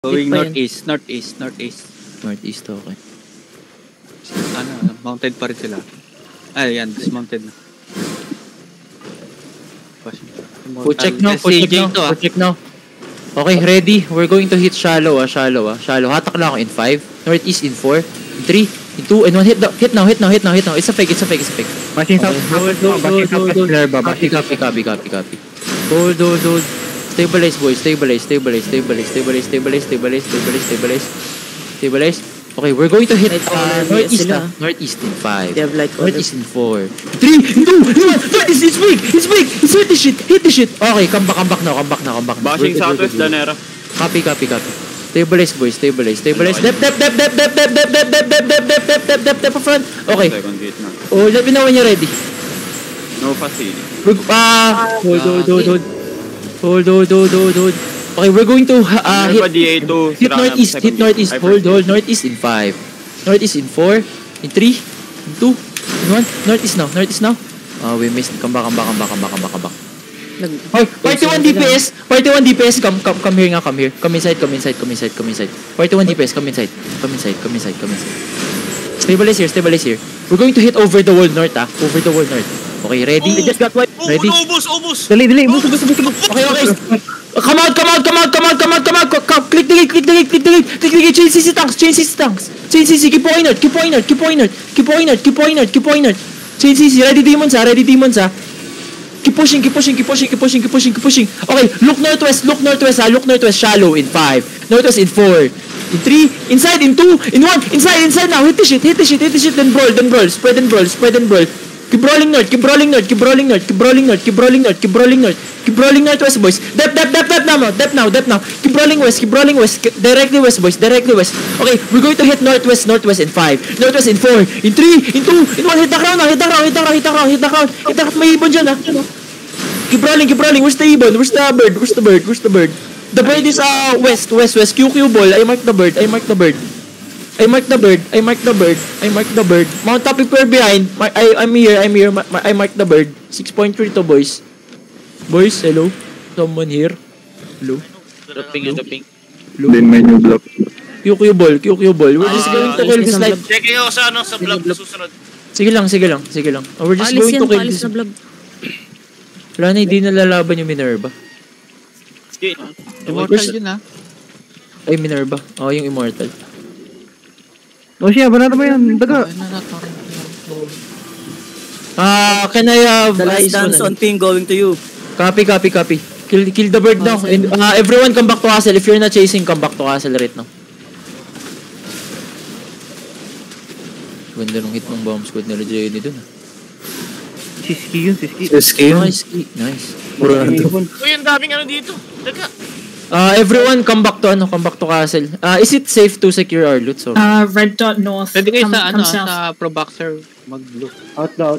Going northeast, northeast. Northeast, okay. Mounted pa rin sila. Ay, yan, dismounted na. Check now. Okay, ready. We're going to hit shallow. Shallow. Hatak lang ako in 5. Northeast in 4. In 3. In 2. And 1. Hit now. It's a fake. Machine south. Copy. Hold. Stabilize, boys. Stabilize. Okay, we're going to hit northeast. Northeast in 5. They have light Northeast in 4. 3, 2, 1. Northeast, it's big. Hit the shit. Okay, come back now. Bashing southwest, Danera. Copy. Stabilize, boys. Step front. Okay. Oh, let me know when you're ready. No facility. Hold. Okay, we're going to hit northeast. Hold. Northeast in 5. Northeast in 4. In 3. In 2. In 1. Northeast now. We missed. Come back. Party 1 DPS. Come here. Come inside. Party 1 DPS. Come inside. Stabilize here. We're going to hit over the wall north. Okay, ready? I just got white. Ready? Ubus. Dali. Okay. Come out. Click the gate. Chain CC tanks. Chain CC. Keep point out. Chain CC. Ready demons. Keep pushing. Okay, look northwest. Shallow in 5. Northwest in 4. In 3. Inside in 2. In 1. Inside now. Hit the shit. Then brawl. Spread and brawl. Keep rolling north. Keep rolling northwest, boys. Depth now. Keep rolling west. Directly west, boys. Okay, we're going to hit northwest in 5. Northwest in 4. In 3. In 2. In 1. Hit the ground. May ibon dyan, Keep rolling. Where's the ibon? Where's the bird? The bird is west. QQ ball. I mark the bird. Mount up, prepare behind. I'm here. I mark the bird. 6.3 to boys. Boys, hello. Someone here. Hello. Dropping. Then may new block. QQ ball. We're just going to kill this life. Check kayo sa vlog susunod. Sige lang. We're just going to kill this. Wala na, hindi nalalaban yung Minerva. Sige. Immortal yun, Ay, Minerva. Yung Immortal. Siya, banana mo yan. Daga. Can I have... The last dance on ping going to you. Copy. Kill the bird now. And everyone come back to castle. If you're not chasing, come back to castle right now. Ganda nung hit ng bomb squad nila Jenny dun. Siski yun. Nice. Uy, ang daming dito. Daga. Everyone come back to castle. Is it safe to secure our loot? So? Red dot north. Pwede kayo sa Pro Boxer mag-loot. Outlaw.